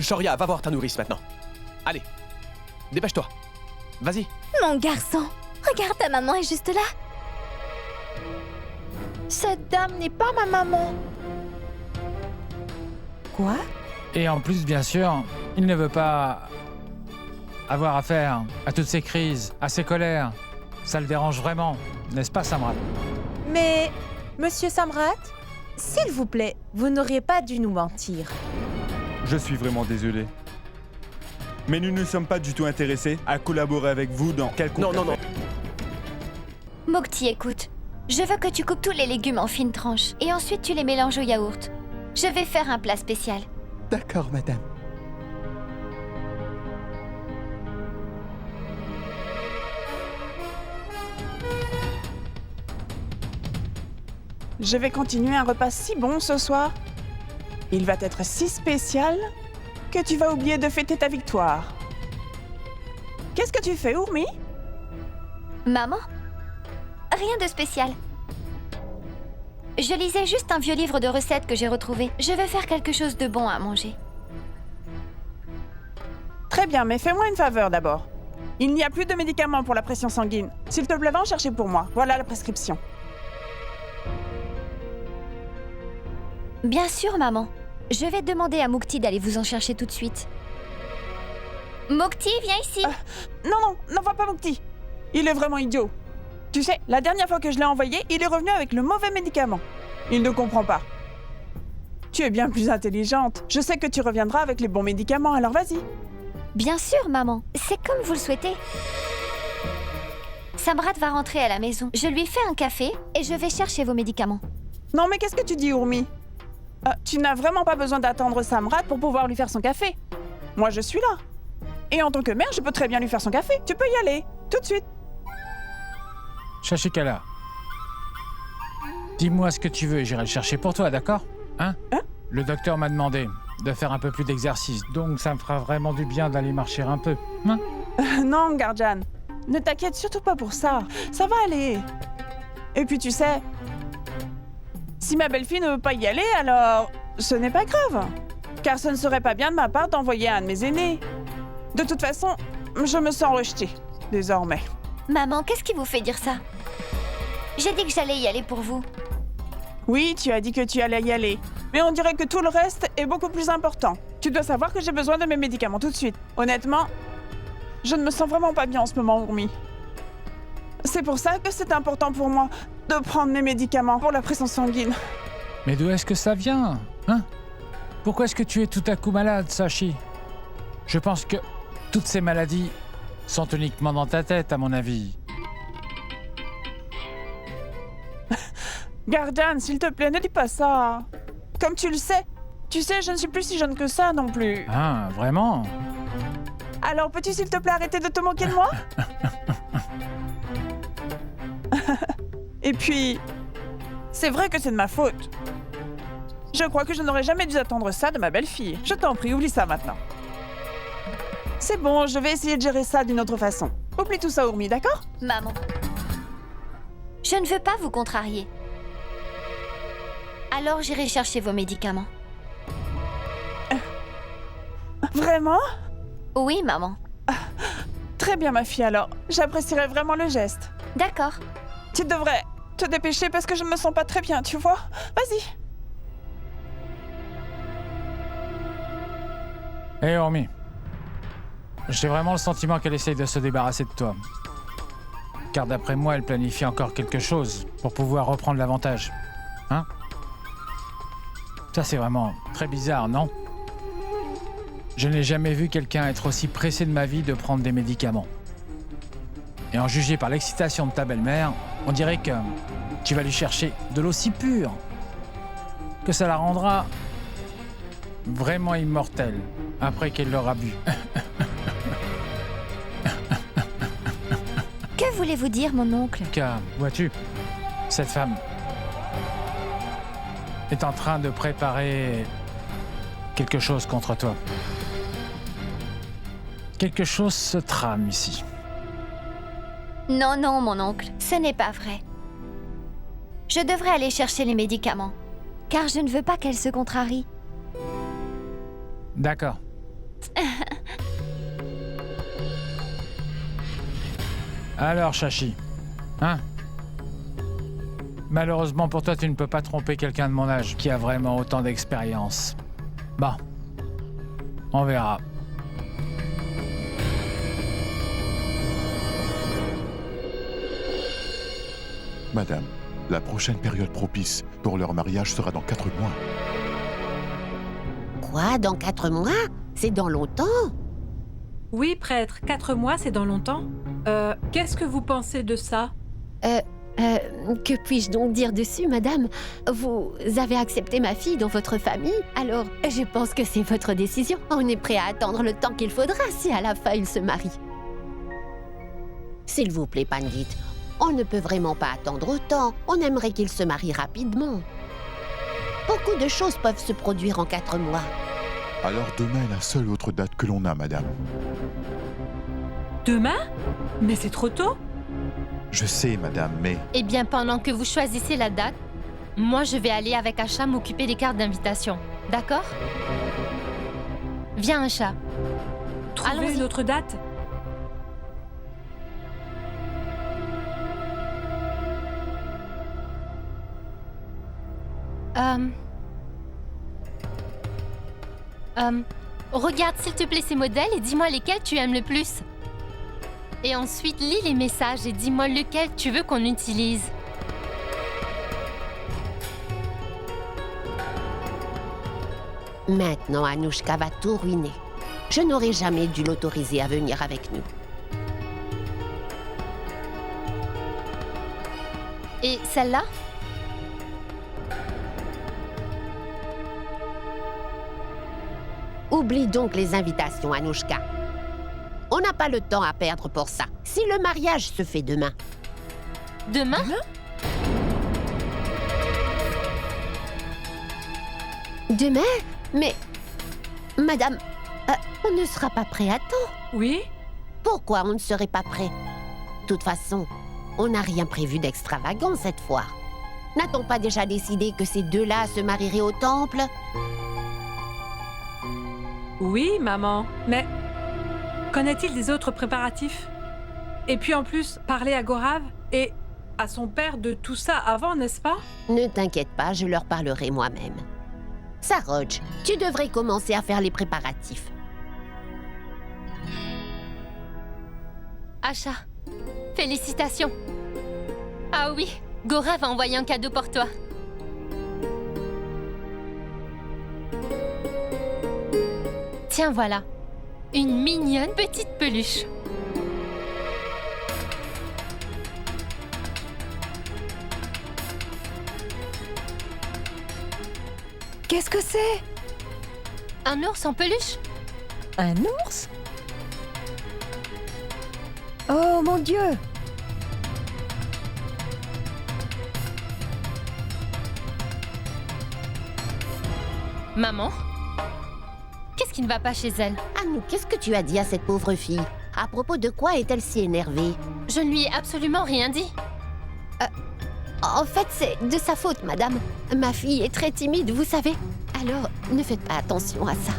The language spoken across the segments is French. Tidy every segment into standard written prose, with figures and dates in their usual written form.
Shoria, va voir ta nourrice maintenant. Allez, dépêche-toi. Vas-y. Mon garçon, regarde, ta maman est juste là. Cette dame n'est pas ma maman. Quoi? Et en plus, bien sûr, il ne veut pas avoir affaire à toutes ces crises, à ces colères. Ça le dérange vraiment, n'est-ce pas, Samrat? Mais, Monsieur Samrat, s'il vous plaît, vous n'auriez pas dû nous mentir. Je suis vraiment désolé. Mais nous ne sommes pas du tout intéressés à collaborer avec vous dans quelconque... Non. Mokti, écoute. Je veux que tu coupes tous les légumes en fines tranches et ensuite tu les mélanges au yaourt. Je vais faire un plat spécial. D'accord, madame. Je vais continuer un repas si bon ce soir. Il va être si spécial que tu vas oublier de fêter ta victoire. Qu'est-ce que tu fais, Urmi? Maman? Rien de spécial. Je lisais juste un vieux livre de recettes que j'ai retrouvé. Je veux faire quelque chose de bon à manger. Très bien, mais fais-moi une faveur d'abord. Il n'y a plus de médicaments pour la pression sanguine. S'il te plaît, va en chercher pour moi. Voilà la prescription. Bien sûr, maman. Je vais demander à Mokti d'aller vous en chercher tout de suite. Mokti, viens ici. Non, n'envoie pas Mokti. Il est vraiment idiot. Tu sais, la dernière fois que je l'ai envoyé, il est revenu avec le mauvais médicament. Il ne comprend pas. Tu es bien plus intelligente. Je sais que tu reviendras avec les bons médicaments, alors vas-y. Bien sûr, maman. C'est comme vous le souhaitez. Samrat va rentrer à la maison. Je lui fais un café et je vais chercher vos médicaments. Non, mais qu'est-ce que tu dis, Urmi? Tu n'as vraiment pas besoin d'attendre Samrat pour pouvoir lui faire son café. Moi, je suis là. Et en tant que mère, je peux très bien lui faire son café. Tu peux y aller, tout de suite. Shashikala, dis-moi ce que tu veux et j'irai le chercher pour toi, d'accord? Hein? Le docteur m'a demandé de faire un peu plus d'exercice, donc ça me fera vraiment du bien d'aller marcher un peu. Hein? Non, Guardian. Ne t'inquiète surtout pas pour ça. Ça va aller. Et puis tu sais, si ma belle-fille ne veut pas y aller, alors ce n'est pas grave. Car ce ne serait pas bien de ma part d'envoyer un de mes aînés. De toute façon, je me sens rejetée, désormais. Maman, qu'est-ce qui vous fait dire ça? J'ai dit que j'allais y aller pour vous. Oui, tu as dit que tu allais y aller. Mais on dirait que tout le reste est beaucoup plus important. Tu dois savoir que j'ai besoin de mes médicaments tout de suite. Honnêtement, je ne me sens vraiment pas bien en ce moment, Urmi. C'est pour ça que c'est important pour moi de prendre mes médicaments pour la pression sanguine. Mais d'où est-ce que ça vient? Hein? Pourquoi est-ce que tu es tout à coup malade, Sachi? Je pense que toutes ces maladies sont uniquement dans ta tête, à mon avis. Guardian, s'il te plaît, ne dis pas ça. Comme tu sais, je ne suis plus si jeune que ça non plus. Ah, vraiment? Alors peux-tu s'il te plaît arrêter de te moquer de moi? Et puis, c'est vrai que c'est de ma faute. Je crois que je n'aurais jamais dû attendre ça de ma belle-fille. Je t'en prie, oublie ça maintenant. C'est bon, je vais essayer de gérer ça d'une autre façon. Oublie tout ça, Urmi, d'accord? Maman. Je ne veux pas vous contrarier. Alors j'irai chercher vos médicaments. Vraiment? Oui, maman. Très bien, ma fille, alors. J'apprécierais vraiment le geste. D'accord. Tu devrais te dépêcher parce que je ne me sens pas très bien, tu vois? Vas-y. Hé, Urmi. J'ai vraiment le sentiment qu'elle essaye de se débarrasser de toi. Car d'après moi, elle planifie encore quelque chose pour pouvoir reprendre l'avantage. Hein? Ça, c'est vraiment très bizarre, non? Je n'ai jamais vu quelqu'un être aussi pressé de ma vie de prendre des médicaments. Et en juger par l'excitation de ta belle-mère, on dirait que tu vas lui chercher de l'eau si pure que ça la rendra vraiment immortelle après qu'elle l'aura bu. Que voulez-vous dire, mon oncle? Car, vois-tu, cette femme est en train de préparer quelque chose contre toi. Quelque chose se trame ici. Non, non, mon oncle, ce n'est pas vrai. Je devrais aller chercher les médicaments, car je ne veux pas qu'elle se contrarie. D'accord. Alors, Chachi, hein? Malheureusement pour toi, tu ne peux pas tromper quelqu'un de mon âge qui a vraiment autant d'expérience. Bon, on verra. Madame, la prochaine période propice pour leur mariage sera dans 4 mois. Quoi, dans 4 mois? C'est dans longtemps? Oui, prêtre, 4 mois, c'est dans longtemps. Qu'est-ce que vous pensez de ça? Que puis-je donc dire dessus, madame? Vous avez accepté ma fille dans votre famille, alors je pense que c'est votre décision. On est prêt à attendre le temps qu'il faudra si à la fin il se marie. S'il vous plaît, Pandit, on ne peut vraiment pas attendre autant. On aimerait qu'il se marie rapidement. Beaucoup de choses peuvent se produire en 4 mois. Alors demain est la seule autre date que l'on a, madame. Demain? Mais c'est trop tôt. Je sais, madame, mais... Eh bien, pendant que vous choisissez la date, moi, je vais aller avec Asha m'occuper des cartes d'invitation. D'accord? Viens, Asha. Trouvez Allons-y. une autre date. Regarde, s'il te plaît, ces modèles et dis-moi lesquels tu aimes le plus. Et ensuite, lis les messages et dis-moi lequel tu veux qu'on utilise. Maintenant, Anouchka va tout ruiner. Je n'aurais jamais dû l'autoriser à venir avec nous. Et celle-là? Oublie donc les invitations, Anouchka. On n'a pas le temps à perdre pour ça. Si le mariage se fait demain. Demain? Demain? Mais... Madame, on ne sera pas prêt à temps. Oui? Pourquoi on ne serait pas prêt? De toute façon, on n'a rien prévu d'extravagant cette fois. N'a-t-on pas déjà décidé que ces deux-là se marieraient au temple? Oui, maman. Mais qu'en est-il des autres préparatifs? Et puis en plus, parler à Gaurav et à son père de tout ça avant, n'est-ce pas? Ne t'inquiète pas, je leur parlerai moi-même. Saroj, tu devrais commencer à faire les préparatifs. Asha, félicitations. Ah oui, Gaurav a envoyé un cadeau pour toi. Tiens, voilà. Une mignonne petite peluche. Qu'est-ce que c'est? Un ours en peluche? Un ours? Oh mon Dieu! Maman? Qu'est-ce qui ne va pas chez elle? Anou, qu'est-ce que tu as dit à cette pauvre fille? À propos de quoi est-elle si énervée? Je ne lui ai absolument rien dit. En fait, c'est de sa faute, madame. Ma fille est très timide, vous savez. Alors, ne faites pas attention à ça.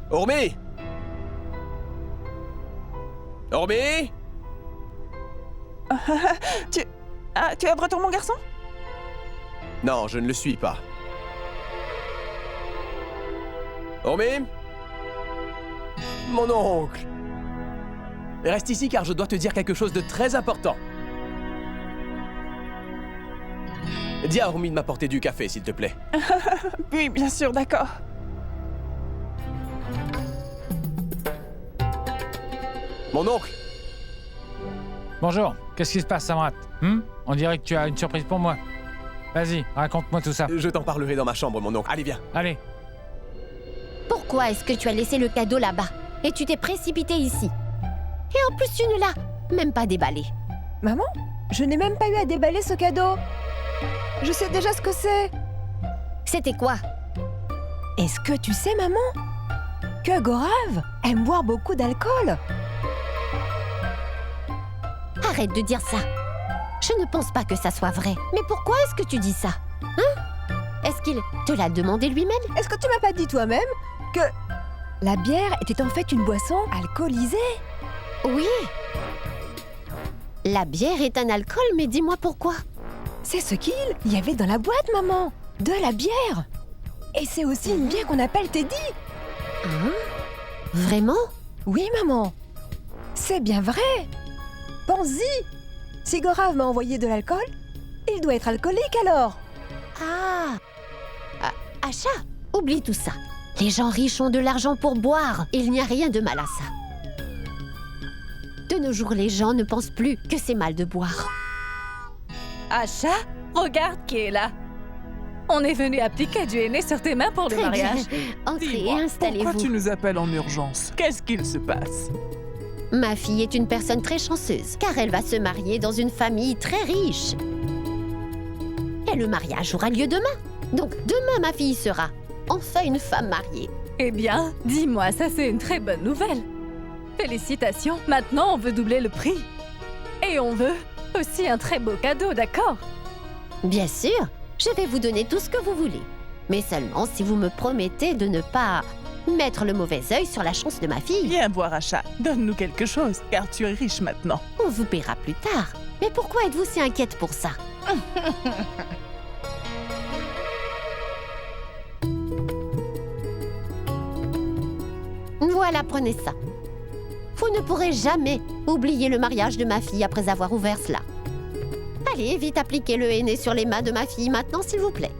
Ormé! Ormé! Tu es de retour, mon garçon? Non, je ne le suis pas. Ormé? Mon oncle! Reste ici car je dois te dire quelque chose de très important. Dis à Ormi de m'apporter du café, s'il te plaît. Oui, bien sûr, d'accord. Mon oncle! Bonjour, qu'est-ce qui se passe, Samrat? On dirait que tu as une surprise pour moi. Vas-y, raconte-moi tout ça. Je t'en parlerai dans ma chambre, mon oncle. Allez, viens. Allez, Pourquoi est-ce que tu as laissé le cadeau là-bas? Et tu t'es précipité ici? Et en plus, tu ne l'as même pas déballé. Maman, je n'ai même pas eu à déballer ce cadeau. Je sais déjà ce que c'est. C'était quoi? Est-ce que tu sais, maman, que Gaurav aime boire beaucoup d'alcool? Arrête de dire ça. Je ne pense pas que ça soit vrai. Mais pourquoi est-ce que tu dis ça? Est-ce qu'il te l'a demandé lui-même? Est-ce que tu m'as pas dit toi-même que la bière était en fait une boisson alcoolisée? Oui. La bière est un alcool, mais dis-moi pourquoi. C'est ce qu'il y avait dans la boîte, maman. De la bière. Et c'est aussi une bière qu'on appelle Teddy. Hein? Vraiment? Oui, maman. C'est bien vrai. Pense-y. Si Gorav m'a envoyé de l'alcool, il doit être alcoolique alors. Ah, Asha, oublie tout ça. Les gens riches ont de l'argent pour boire. Il n'y a rien de mal à ça. De nos jours, les gens ne pensent plus que c'est mal de boire. Asha, regarde qui est là. On est venu appliquer du henné sur tes mains pour le Très mariage. bien. Entrez et Dis-moi, installez-vous. pourquoi tu nous appelles en urgence? Qu'est-ce qu'il se passe? Ma fille est une personne très chanceuse, car elle va se marier dans une famille très riche. Et le mariage aura lieu demain. Donc demain, ma fille sera enfin une femme mariée. Eh bien, dis-moi, ça c'est une très bonne nouvelle. Félicitations, maintenant on veut doubler le prix. Et on veut aussi un très beau cadeau, d'accord? Bien sûr, je vais vous donner tout ce que vous voulez. Mais seulement si vous me promettez de ne pas mettre le mauvais œil sur la chance de ma fille. Viens voir, Asha. Donne-nous quelque chose, car tu es riche maintenant. On vous paiera plus tard. Mais pourquoi êtes-vous si inquiète pour ça? Voilà, prenez ça. Vous ne pourrez jamais oublier le mariage de ma fille après avoir ouvert cela. Allez, vite appliquez le henné sur les mains de ma fille maintenant, s'il vous plaît.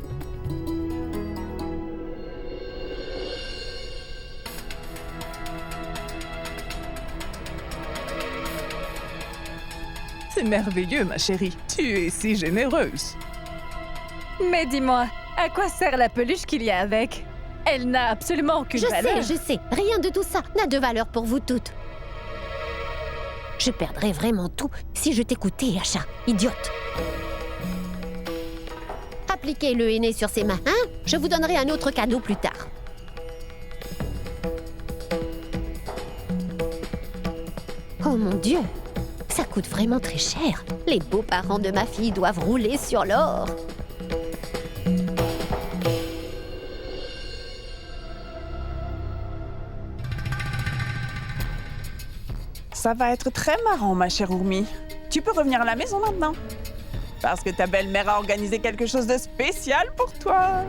C'est merveilleux, ma chérie. Tu es si généreuse. Mais dis-moi, à quoi sert la peluche qu'il y a avec? Elle n'a absolument aucune valeur. Je sais, rien de tout ça n'a de valeur pour vous toutes. Je perdrais vraiment tout si je t'écoutais, Asha, idiote. Appliquez le henné sur ses mains, hein? Je vous donnerai un autre cadeau plus tard. Oh mon Dieu, ça coûte vraiment très cher. Les beaux-parents de ma fille doivent rouler sur l'or. Ça va être très marrant, ma chère Ourmi. Tu peux revenir à la maison maintenant. Parce que ta belle-mère a organisé quelque chose de spécial pour toi.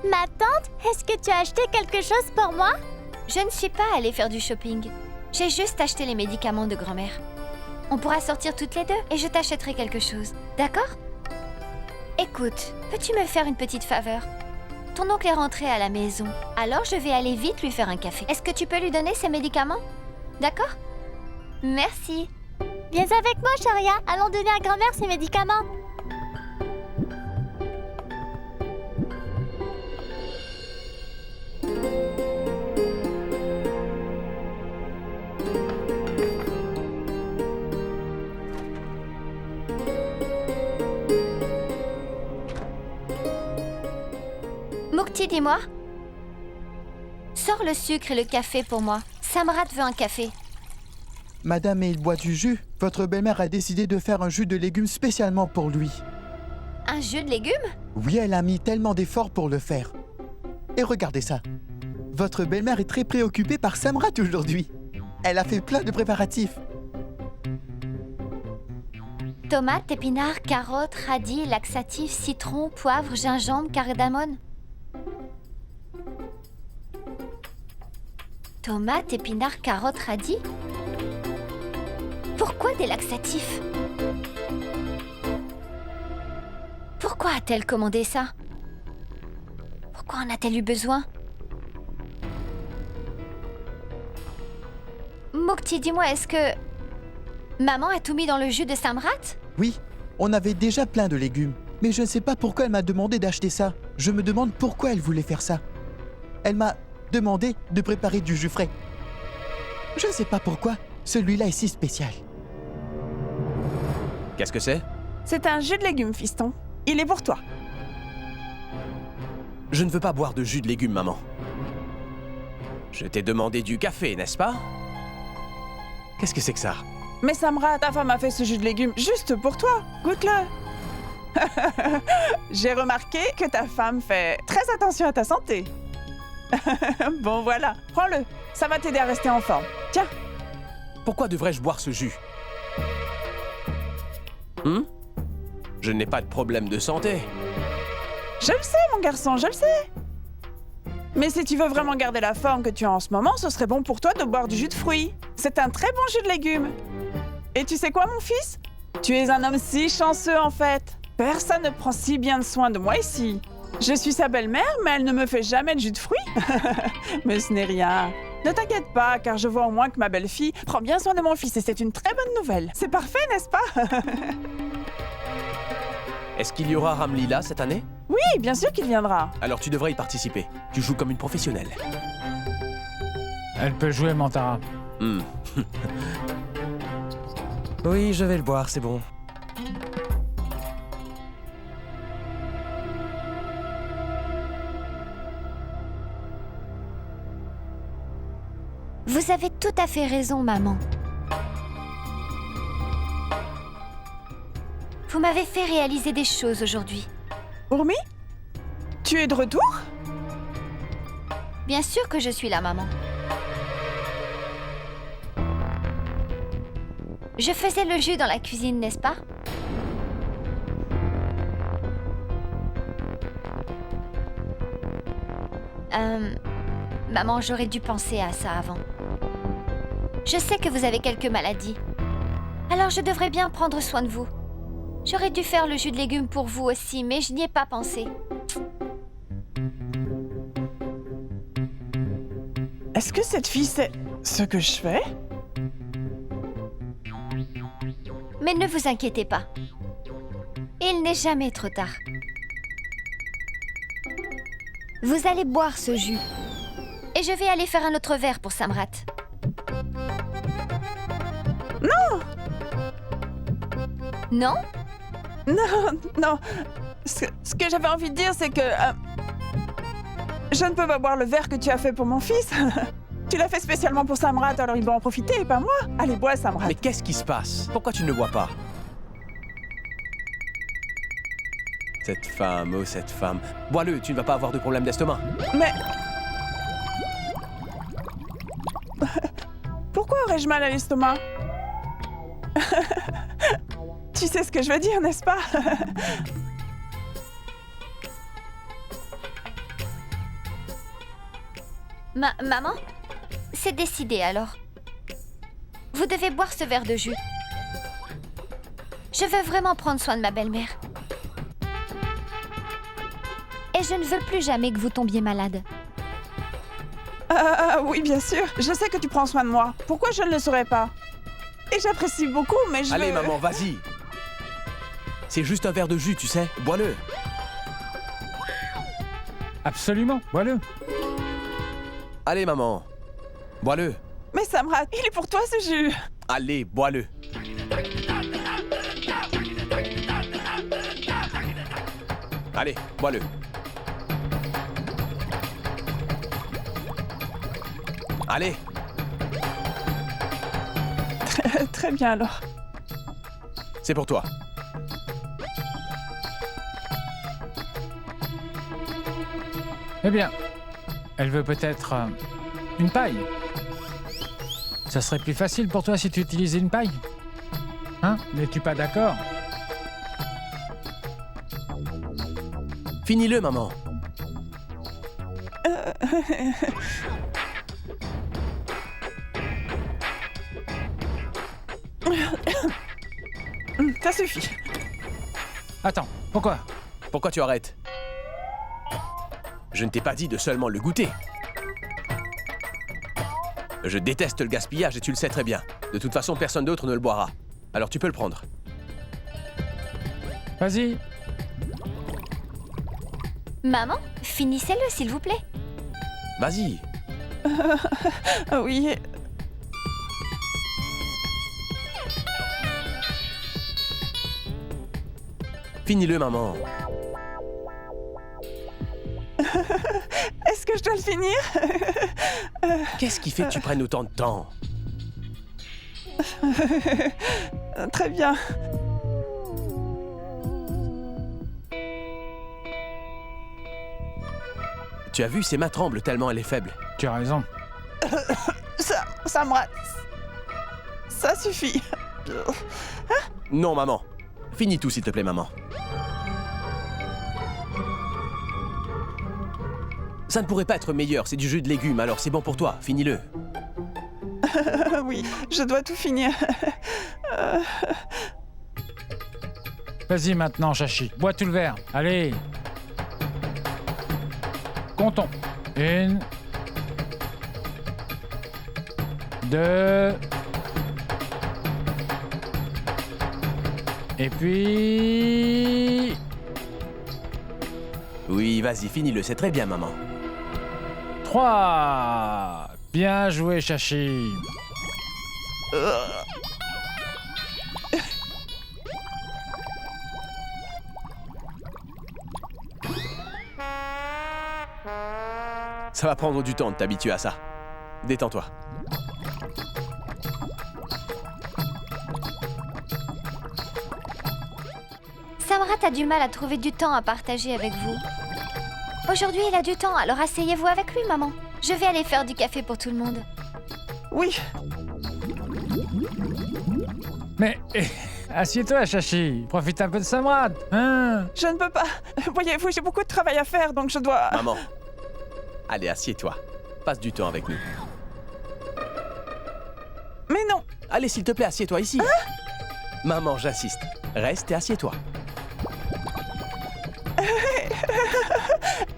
Ma tante, est-ce que tu as acheté quelque chose pour moi? Je ne suis pas allée faire du shopping. J'ai juste acheté les médicaments de grand-mère. On pourra sortir toutes les deux et je t'achèterai quelque chose, d'accord? Écoute, peux-tu me faire une petite faveur? Ton oncle est rentré à la maison, alors je vais aller vite lui faire un café. Est-ce que tu peux lui donner ses médicaments? D'accord? Merci. Viens avec moi, Sharia. Allons donner à grand-mère ses médicaments. Mukti, dis-moi. Sors le sucre et le café pour moi. Samrat veut un café. Madame, il boit du jus. Votre belle-mère a décidé de faire un jus de légumes spécialement pour lui. Un jus de légumes? Oui, elle a mis tellement d'efforts pour le faire. Et regardez ça. Votre belle-mère est très préoccupée par Samrat aujourd'hui. Elle a fait plein de préparatifs. Tomates, épinards, carottes, radis, laxatifs, citron, poivre, gingembre, cardamone. Tomates, épinards, carottes, radis? Pourquoi des laxatifs? Pourquoi a-t-elle commandé ça? Pourquoi en a-t-elle eu besoin? Mukti, dis-moi, est-ce que... Maman a tout mis dans le jus de Samrat? Oui, on avait déjà plein de légumes. Mais je ne sais pas pourquoi elle m'a demandé d'acheter ça. Je me demande pourquoi elle voulait faire ça. Elle m'a demandé de préparer du jus frais. Je ne sais pas pourquoi. Celui-là est si spécial. Qu'est-ce que c'est? C'est un jus de légumes, fiston. Il est pour toi. Je ne veux pas boire de jus de légumes, maman. Je t'ai demandé du café, n'est-ce pas? Qu'est-ce que c'est que ça? Mais Samra, ta femme a fait ce jus de légumes juste pour toi. Goûte-le. J'ai remarqué que ta femme fait très attention à ta santé. Bon, voilà. Prends-le. Ça va t'aider à rester en forme. Tiens. Pourquoi devrais-je boire ce jus? Je n'ai pas de problème de santé. Je le sais, mon garçon, je le sais. Mais si tu veux vraiment garder la forme que tu as en ce moment, ce serait bon pour toi de boire du jus de fruits. C'est un très bon jus de légumes. Et tu sais quoi, mon fils? Tu es un homme si chanceux, en fait. Personne ne prend si bien soin de moi ici. Je suis sa belle-mère, mais elle ne me fait jamais de jus de fruits. Mais ce n'est rien. Ne t'inquiète pas, car je vois au moins que ma belle-fille prend bien soin de mon fils et c'est une très bonne nouvelle. C'est parfait, n'est-ce pas? Est-ce qu'il y aura Ramlila cette année? Oui, bien sûr qu'il viendra. Alors tu devrais y participer. Tu joues comme une professionnelle. Elle peut jouer, Mantara. Oui, je vais le boire, c'est bon. Vous avez tout à fait raison, maman. Vous m'avez fait réaliser des choses aujourd'hui. Urmi? Tu es de retour? Bien sûr que je suis là, maman. Je faisais le jus dans la cuisine, n'est-ce pas? Maman, j'aurais dû penser à ça avant. Je sais que vous avez quelques maladies. Alors je devrais bien prendre soin de vous. J'aurais dû faire le jus de légumes pour vous aussi, mais je n'y ai pas pensé. Est-ce que cette fille sait ce que je fais? Mais ne vous inquiétez pas. Il n'est jamais trop tard. Vous allez boire ce jus. Et je vais aller faire un autre verre pour Samrat. Non! Non? Non, non. Ce que j'avais envie de dire, c'est que... je ne peux pas boire le verre que tu as fait pour mon fils. Tu l'as fait spécialement pour Samrat, alors il doit en profiter, et pas moi. Allez, bois, Samrat. Mais qu'est-ce qui se passe? Pourquoi tu ne le bois pas? Cette femme, oh cette femme. Bois-le, tu ne vas pas avoir de problème d'estomac. Mais... Pourquoi aurais-je mal à l'estomac? Tu sais ce que je veux dire, n'est-ce pas? Maman? C'est décidé alors. Vous devez boire ce verre de jus. Je veux vraiment prendre soin de ma belle-mère. Et je ne veux plus jamais que vous tombiez malade. Oui, bien sûr. Je sais que tu prends soin de moi. Pourquoi je ne le saurais pas? Et j'apprécie beaucoup, mais je... Allez, maman, vas-y. C'est juste un verre de jus, tu sais. Bois-le. Absolument, bois-le. Allez, maman. Bois-le. Mais Samrat, il est pour toi ce jus. Allez, bois-le. Allez, bois-le. Allez. Très bien alors. C'est pour toi. Eh bien, elle veut peut-être une paille. Ça serait plus facile pour toi si tu utilisais une paille. Hein? N'es-tu pas d'accord? Finis-le, maman. Ça suffit. Attends, pourquoi? Pourquoi tu arrêtes? Je ne t'ai pas dit de seulement le goûter. Je déteste le gaspillage et tu le sais très bien. De toute façon, personne d'autre ne le boira. Alors tu peux le prendre. Vas-y. Maman, finissez-le, s'il vous plaît. Vas-y. Oui. Finis-le, maman. Est-ce que je dois le finir? Qu'est-ce qui fait que tu prennes autant de temps? Très bien. Tu as vu, ses mains tremblent tellement elle est faible. Tu as raison. Ça me rate. Ça suffit. Non, maman. Finis tout, s'il te plaît, maman. Ça ne pourrait pas être meilleur, c'est du jus de légumes, alors c'est bon pour toi, finis-le. Oui, je dois tout finir. Vas-y maintenant, Chachi. Bois tout le verre. Allez. Comptons. 1, 2. Et puis... Oui, vas-y, finis-le, c'est très bien, maman. 3. Bien joué, Chachi. Ça va prendre du temps de t'habituer à ça. Détends-toi. Samrat a du mal à trouver du temps à partager avec vous. Aujourd'hui, il a du temps, alors asseyez-vous avec lui, maman. Je vais aller faire du café pour tout le monde. Oui. Mais... assieds-toi, Chachi. Profite un peu de Samrat, hein? Je ne peux pas. Voyez-vous, j'ai beaucoup de travail à faire, donc je dois... Maman. Allez, assieds-toi. Passe du temps avec nous. Mais non. Allez, s'il te plaît, assieds-toi ici. Maman, j'insiste. Reste et assieds-toi.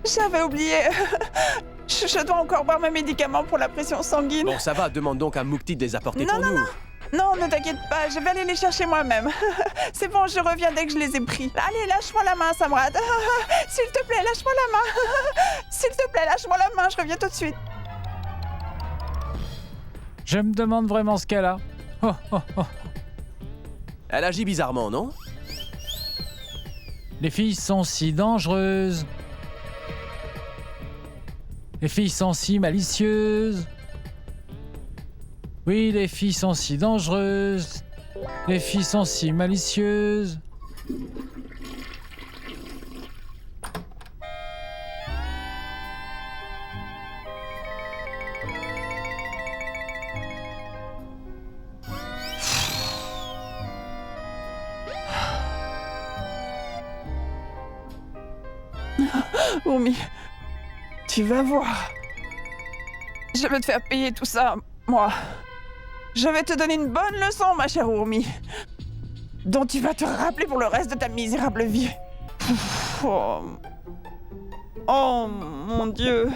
J'avais oublié. Je dois encore boire mes médicaments pour la pression sanguine. Bon, ça va, demande donc à Mukti de les apporter pour nous. Non, ne t'inquiète pas, je vais aller les chercher moi-même. C'est bon, je reviens dès que je les ai pris. Allez, lâche-moi la main, Samrat. S'il te plaît, lâche-moi la main. S'il te plaît, lâche-moi la main, je reviens tout de suite. Je me demande vraiment ce qu'elle a. Oh, oh, oh. Elle agit bizarrement, non? Les filles sont si dangereuses. Les filles sont si malicieuses. Oui, les filles sont si dangereuses. Les filles sont si malicieuses. Urmi, tu vas voir. Je vais te faire payer tout ça, moi. Je vais te donner une bonne leçon, ma chère Urmi, dont tu vas te rappeler pour le reste de ta misérable vie. Oh, oh mon Dieu.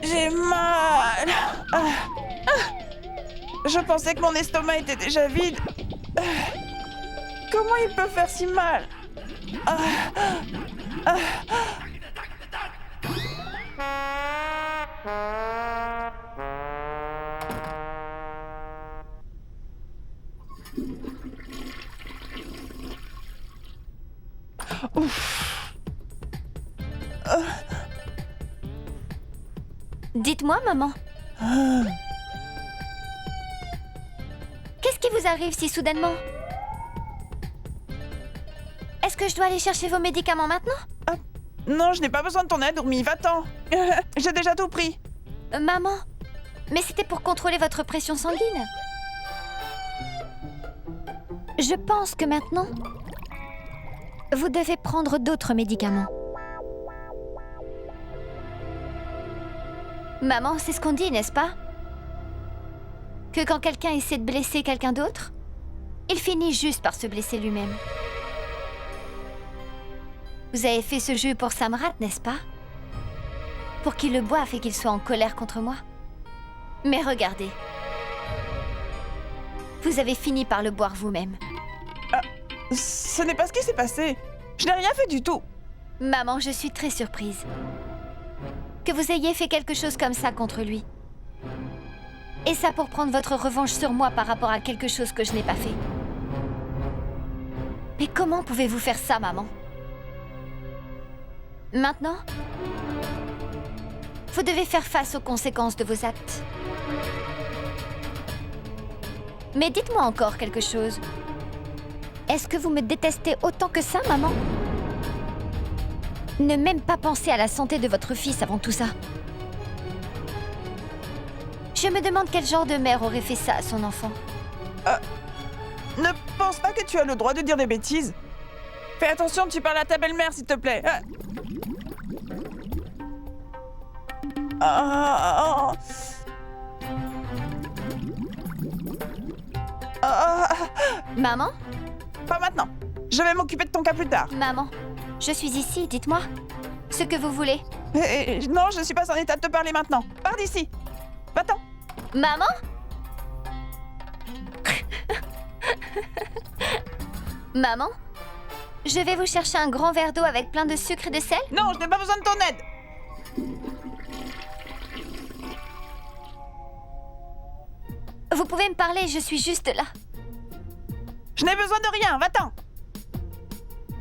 J'ai mal. Je pensais que mon estomac était déjà vide. Comment il peut faire si mal? Dites-moi, maman. Qu'est-ce qui vous arrive si soudainement? Est-ce que je dois aller chercher vos médicaments maintenant? Non, je n'ai pas besoin de ton aide, Urmi, va-t'en. J'ai déjà tout pris. Maman, mais c'était pour contrôler votre pression sanguine. Je pense que maintenant, vous devez prendre d'autres médicaments. Maman, c'est ce qu'on dit, n'est-ce pas? Que quand quelqu'un essaie de blesser quelqu'un d'autre, il finit juste par se blesser lui-même. Vous avez fait ce jeu pour Samrat, n'est-ce pas? Pour qu'il le boive et qu'il soit en colère contre moi. Mais regardez. Vous avez fini par le boire vous-même. Ce n'est pas ce qui s'est passé. Je n'ai rien fait du tout. Maman, je suis très surprise. Que vous ayez fait quelque chose comme ça contre lui. Et ça pour prendre votre revanche sur moi par rapport à quelque chose que je n'ai pas fait. Mais comment pouvez-vous faire ça, maman? Maintenant, vous devez faire face aux conséquences de vos actes. Mais dites-moi encore quelque chose. Est-ce que vous me détestez autant que ça, maman? Ne même pas penser à la santé de votre fils avant tout ça. Je me demande quel genre de mère aurait fait ça à son enfant. Ne pense pas que tu as le droit de dire des bêtises. Fais attention, tu parles à ta belle-mère, s'il te plaît. Maman? Pas maintenant. Je vais m'occuper de ton cas plus tard. Maman, je suis ici, dites-moi. Ce que vous voulez. Non, je ne suis pas en état de te parler maintenant. Pars d'ici. Va-t'en. Maman? Maman? Je vais vous chercher un grand verre d'eau avec plein de sucre et de sel? Non, je n'ai pas besoin de ton aide. Vous pouvez me parler, je suis juste là. Je n'ai besoin de rien, va-t'en.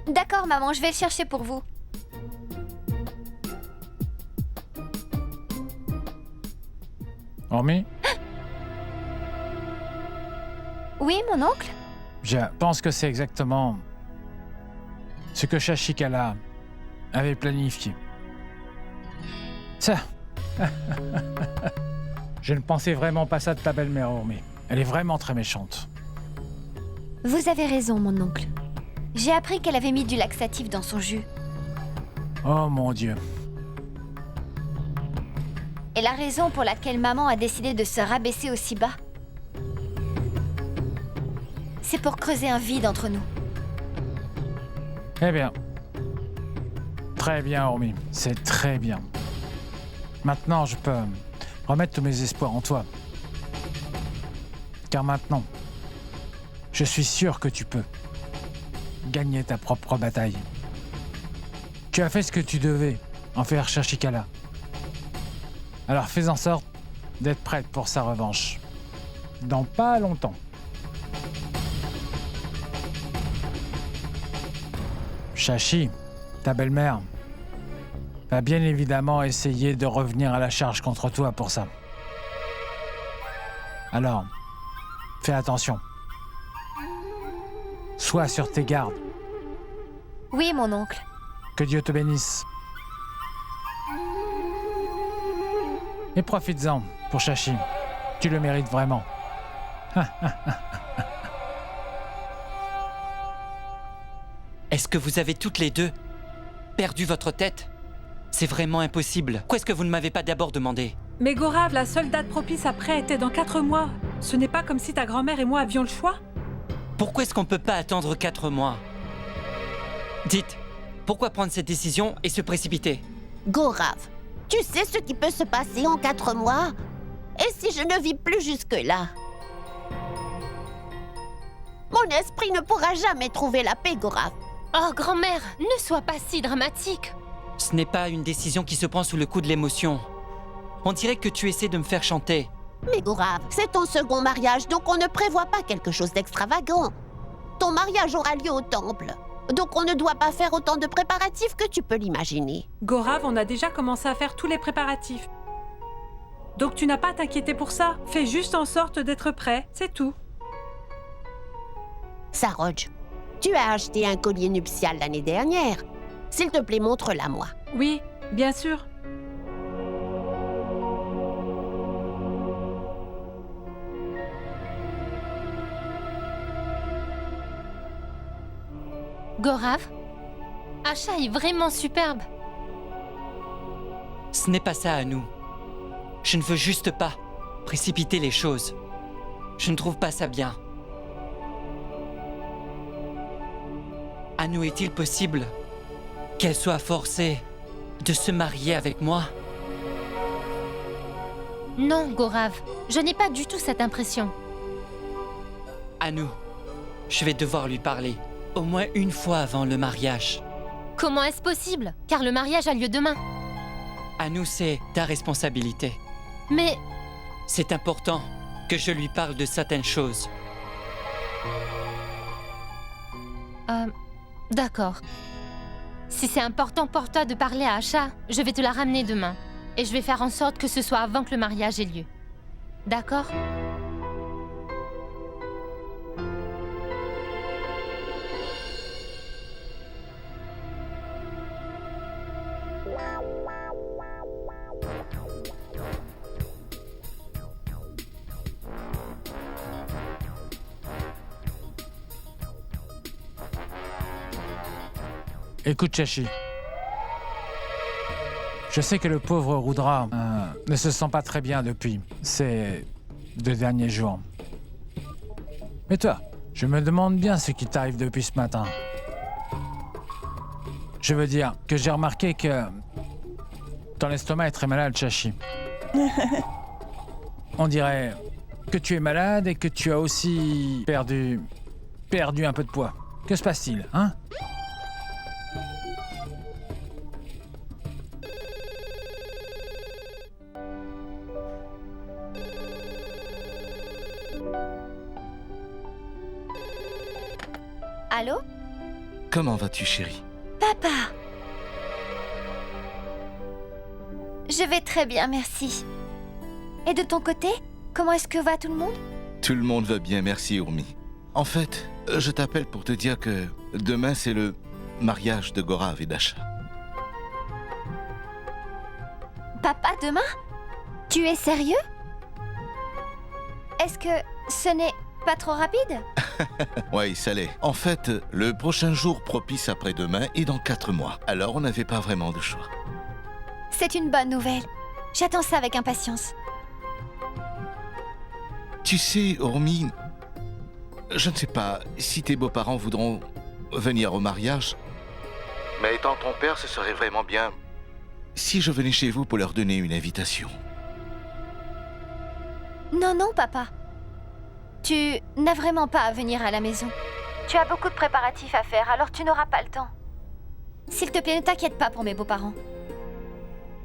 D'accord, maman, je vais le chercher pour vous. Ormi? Oui, mon oncle? Je pense que c'est exactement ce que Shashikala avait planifié. Ça. Je ne pensais vraiment pas ça de ta belle-mère, Ormi. Elle est vraiment très méchante. Vous avez raison, mon oncle. J'ai appris qu'elle avait mis du laxatif dans son jus. Oh mon Dieu. Et la raison pour laquelle maman a décidé de se rabaisser aussi bas, c'est pour creuser un vide entre nous. Eh bien. Très bien, Ormi. C'est très bien. Maintenant, je peux remettre tous mes espoirs en toi. Car maintenant, je suis sûr que tu peux gagner ta propre bataille. Tu as fait ce que tu devais envers Shashikala. Alors fais en sorte d'être prête pour sa revanche. Dans pas longtemps. Shashi, ta belle-mère, va bien évidemment essayer de revenir à la charge contre toi pour ça. Alors, fais attention. Sois sur tes gardes. Oui, mon oncle. Que Dieu te bénisse. Et profites-en pour Shashi. Tu le mérites vraiment. Est-ce que vous avez toutes les deux perdu votre tête? C'est vraiment impossible. Pourquoi est-ce que vous ne m'avez pas d'abord demandé? Mais Gorav, la seule date propice après était dans 4 mois. Ce n'est pas comme si ta grand-mère et moi avions le choix. Pourquoi est-ce qu'on ne peut pas attendre 4 mois? Dites, pourquoi prendre cette décision et se précipiter? Gorav, tu sais ce qui peut se passer en 4 mois? Et si je ne vis plus jusque-là? Mon esprit ne pourra jamais trouver la paix, Gorav. Oh, grand-mère, ne sois pas si dramatique. Ce n'est pas une décision qui se prend sous le coup de l'émotion. On dirait que tu essaies de me faire chanter. Mais Gorav, c'est ton second mariage, donc on ne prévoit pas quelque chose d'extravagant. Ton mariage aura lieu au temple. Donc on ne doit pas faire autant de préparatifs que tu peux l'imaginer. Gorav, on a déjà commencé à faire tous les préparatifs. Donc tu n'as pas à t'inquiéter pour ça. Fais juste en sorte d'être prêt, c'est tout. Saroj, tu as acheté un collier nuptial l'année dernière. S'il te plaît, montre-la-moi. Oui, bien sûr. Gorav, Asha est vraiment superbe. Ce n'est pas ça à nous. Je ne veux juste pas précipiter les choses. Je ne trouve pas ça bien. Anu, est-il possible qu'elle soit forcée de se marier avec moi? Non, Gorav, je n'ai pas du tout cette impression. Anu, je vais devoir lui parler, au moins une fois avant le mariage. Comment est-ce possible? Car le mariage a lieu demain. Anu, c'est ta responsabilité. Mais... C'est important que je lui parle de certaines choses. D'accord. Si c'est important pour toi de parler à Asha, je vais te la ramener demain. Et je vais faire en sorte que ce soit avant que le mariage ait lieu. D'accord? Écoute, Chachi. Je sais que le pauvre Rudra ne se sent pas très bien depuis ces 2 derniers jours. Mais toi, je me demande bien ce qui t'arrive depuis ce matin. Je veux dire que j'ai remarqué que ton estomac est très malade, Chachi. On dirait que tu es malade et que tu as aussi perdu un peu de poids. Que se passe-t-il, hein? Allô? Comment vas-tu, chérie? Papa! Je vais très bien, merci. Et de ton côté, comment est-ce que va tout le monde? Tout le monde va bien, merci, Urmi. En fait, je t'appelle pour te dire que demain, c'est le mariage de Gorav et d'Asha. Papa, demain? Tu es sérieux? Est-ce que ce n'est pas trop rapide? Oui, ça l'est. En fait, le prochain jour propice après-demain est dans 4 mois. Alors, on n'avait pas vraiment de choix. C'est une bonne nouvelle. J'attends ça avec impatience. Tu sais, Urmi, je ne sais pas si tes beaux-parents voudront venir au mariage. Mais étant ton père, ce serait vraiment bien si je venais chez vous pour leur donner une invitation. Non, non, papa. Tu n'as vraiment pas à venir à la maison. Tu as beaucoup de préparatifs à faire, alors tu n'auras pas le temps. S'il te plaît, ne t'inquiète pas pour mes beaux-parents.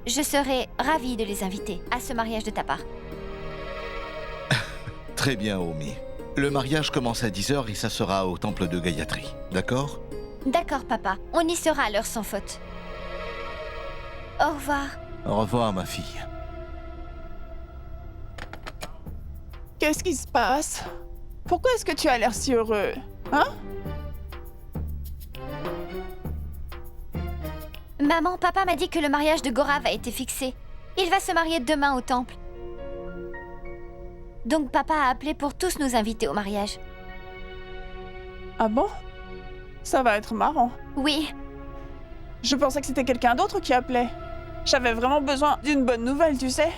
Je serai ravie de les inviter à ce mariage de ta part. Très bien, Urmi. Le mariage commence à 10h et ça sera au temple de Gayatri, d'accord? D'accord, papa. On y sera à l'heure sans faute. Au revoir. Au revoir, ma fille. Qu'est-ce qui se passe? Pourquoi est-ce que tu as l'air si heureux? Hein? Maman, papa m'a dit que le mariage de Gorav a été fixé. Il va se marier demain au temple. Donc papa a appelé pour tous nous inviter au mariage. Ah bon? Ça va être marrant. Oui. Je pensais que c'était quelqu'un d'autre qui appelait. J'avais vraiment besoin d'une bonne nouvelle, tu sais.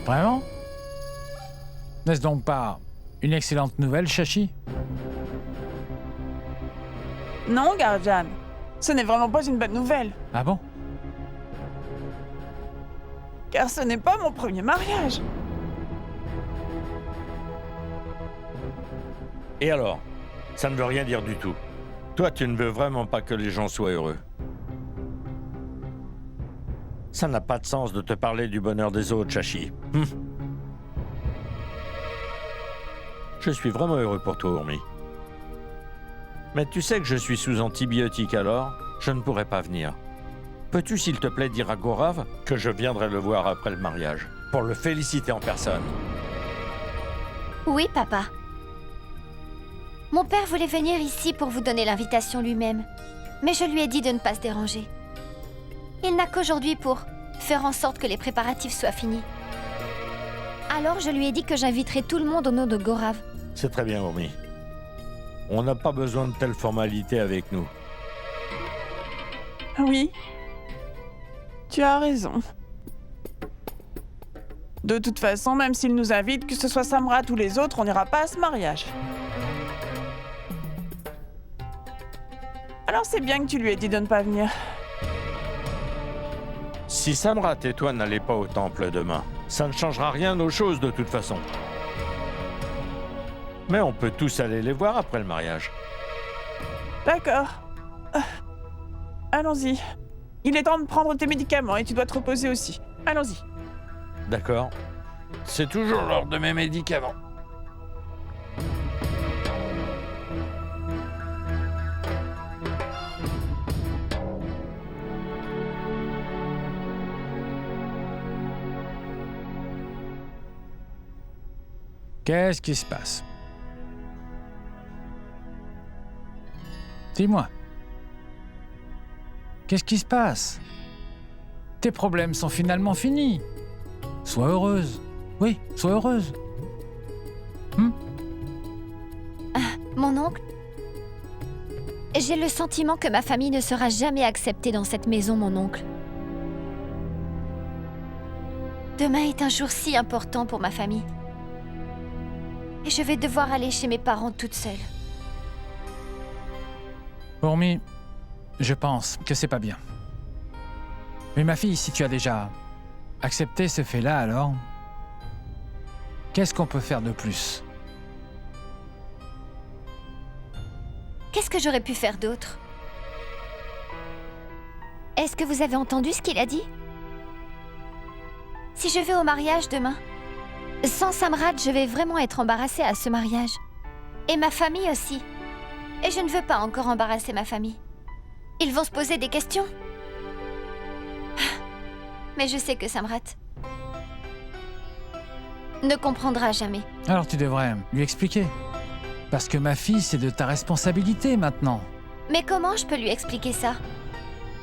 Vraiment? N'est-ce donc pas une excellente nouvelle, Chachi? Non, Guardian. Ce n'est vraiment pas une bonne nouvelle. Ah bon? Car ce n'est pas mon premier mariage. Et alors? Ça ne veut rien dire du tout. Toi, tu ne veux vraiment pas que les gens soient heureux. Ça n'a pas de sens de te parler du bonheur des autres, Chachi. Je suis vraiment heureux pour toi, Urmi. Mais tu sais que je suis sous antibiotiques, alors je ne pourrai pas venir. Peux-tu, s'il te plaît, dire à Gorav que je viendrai le voir après le mariage, pour le féliciter en personne? Oui, papa. Mon père voulait venir ici pour vous donner l'invitation lui-même, mais je lui ai dit de ne pas se déranger. Il n'a qu'aujourd'hui pour faire en sorte que les préparatifs soient finis. Alors je lui ai dit que j'inviterai tout le monde au nom de Gorav. C'est très bien, Urmi. On n'a pas besoin de telles formalités avec nous. Oui. Tu as raison. De toute façon, même s'il nous invite, que ce soit Samrat ou les autres, on n'ira pas à ce mariage. Alors c'est bien que tu lui aies dit de ne pas venir. Si Samrat et toi n'allez pas au temple demain, ça ne changera rien aux choses de toute façon. Mais on peut tous aller les voir après le mariage. D'accord. Allons-y. Il est temps de prendre tes médicaments et tu dois te reposer aussi. Allons-y. D'accord. C'est toujours l'heure de mes médicaments. Qu'est-ce qui se passe? Dis-moi. Qu'est-ce qui se passe? Tes problèmes sont finalement finis. Sois heureuse. Oui, sois heureuse. Mon oncle, j'ai le sentiment que ma famille ne sera jamais acceptée dans cette maison, mon oncle. Demain est un jour si important pour ma famille. Et je vais devoir aller chez mes parents toute seule. Hormis, je pense que c'est pas bien. Mais ma fille, si tu as déjà accepté ce fait-là, alors qu'est-ce qu'on peut faire de plus? Qu'est-ce que j'aurais pu faire d'autre? Est-ce que vous avez entendu ce qu'il a dit? Si je vais au mariage demain, sans Samrat, je vais vraiment être embarrassée à ce mariage. Et ma famille aussi. Et je ne veux pas encore embarrasser ma famille. Ils vont se poser des questions. Mais je sais que Samrat ne comprendra jamais. Alors tu devrais lui expliquer. Parce que ma fille, c'est de ta responsabilité maintenant. Mais comment je peux lui expliquer ça?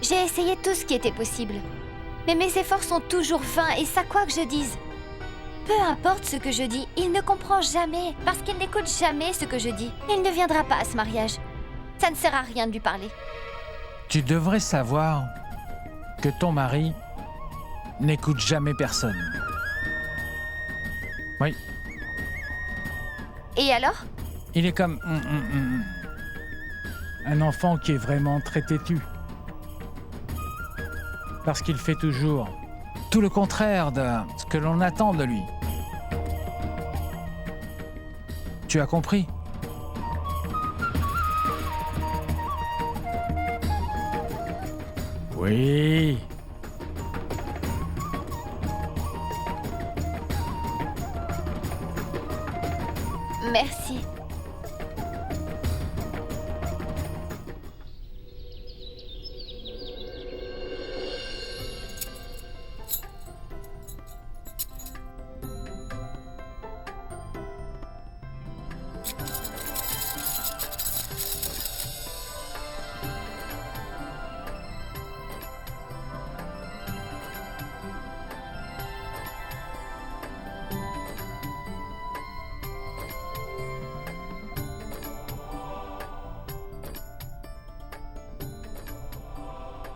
J'ai essayé tout ce qui était possible. Mais mes efforts sont toujours vains et ça quoi que je dise. Peu importe ce que je dis, il ne comprend jamais, parce qu'il n'écoute jamais ce que je dis. Il ne viendra pas à ce mariage. Ça ne sert à rien de lui parler. Tu devrais savoir que ton mari n'écoute jamais personne. Oui. Et alors? Il est comme un enfant qui est vraiment très têtu. Parce qu'il fait toujours tout le contraire de ce que l'on attend de lui. Tu as compris? Oui. Merci.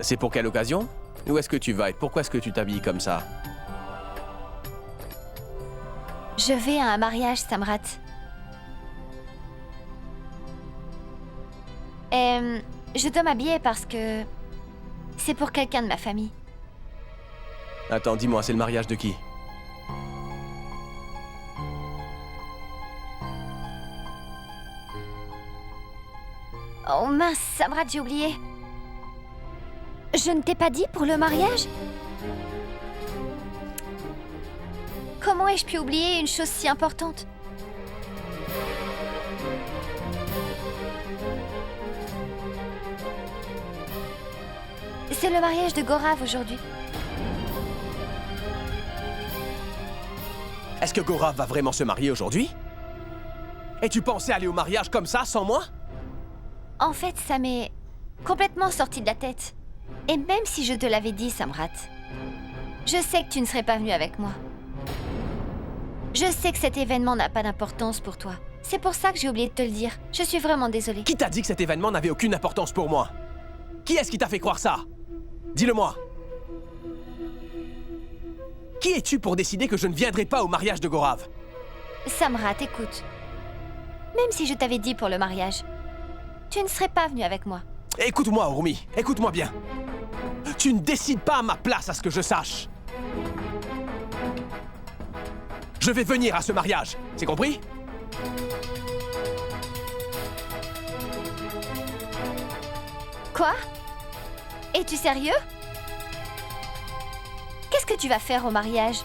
C'est pour quelle occasion? Où est-ce que tu vas et pourquoi est-ce que tu t'habilles comme ça? Je vais à un mariage, Samrat. Et je dois m'habiller parce que c'est pour quelqu'un de ma famille. Attends, dis-moi, c'est le mariage de qui? Oh mince, Samrat, j'ai oublié. Je ne t'ai pas dit pour le mariage? Comment ai-je pu oublier une chose si importante? C'est le mariage de Gorav aujourd'hui. Est-ce que Gorav va vraiment se marier aujourd'hui? Et tu pensais aller au mariage comme ça, sans moi? En fait, ça m'est complètement sorti de la tête. Et même si je te l'avais dit, Samrat, je sais que tu ne serais pas venu avec moi. Je sais que cet événement n'a pas d'importance pour toi. C'est pour ça que j'ai oublié de te le dire. Je suis vraiment désolée. Qui t'a dit que cet événement n'avait aucune importance pour moi? Qui est-ce qui t'a fait croire ça? Dis-le-moi. Qui es-tu pour décider que je ne viendrai pas au mariage de Gorav? Samrat, écoute. Même si je t'avais dit pour le mariage, tu ne serais pas venu avec moi. Écoute-moi, Urmi, écoute-moi bien. Tu ne décides pas à ma place, à ce que je sache. Je vais venir à ce mariage, c'est compris? Quoi? Es-tu sérieux? Qu'est-ce que tu vas faire au mariage?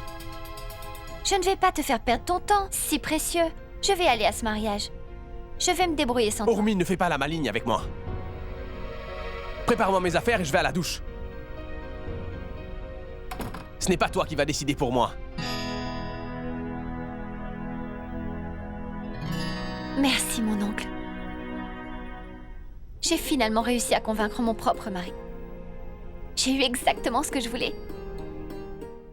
Je ne vais pas te faire perdre ton temps, si précieux. Je vais aller à ce mariage. Je vais me débrouiller sans toi. Ormi, ne fais pas la maligne avec moi. Prépare-moi mes affaires et je vais à la douche. Ce n'est pas toi qui vas décider pour moi. Merci, mon oncle. J'ai finalement réussi à convaincre mon propre mari. J'ai eu exactement ce que je voulais.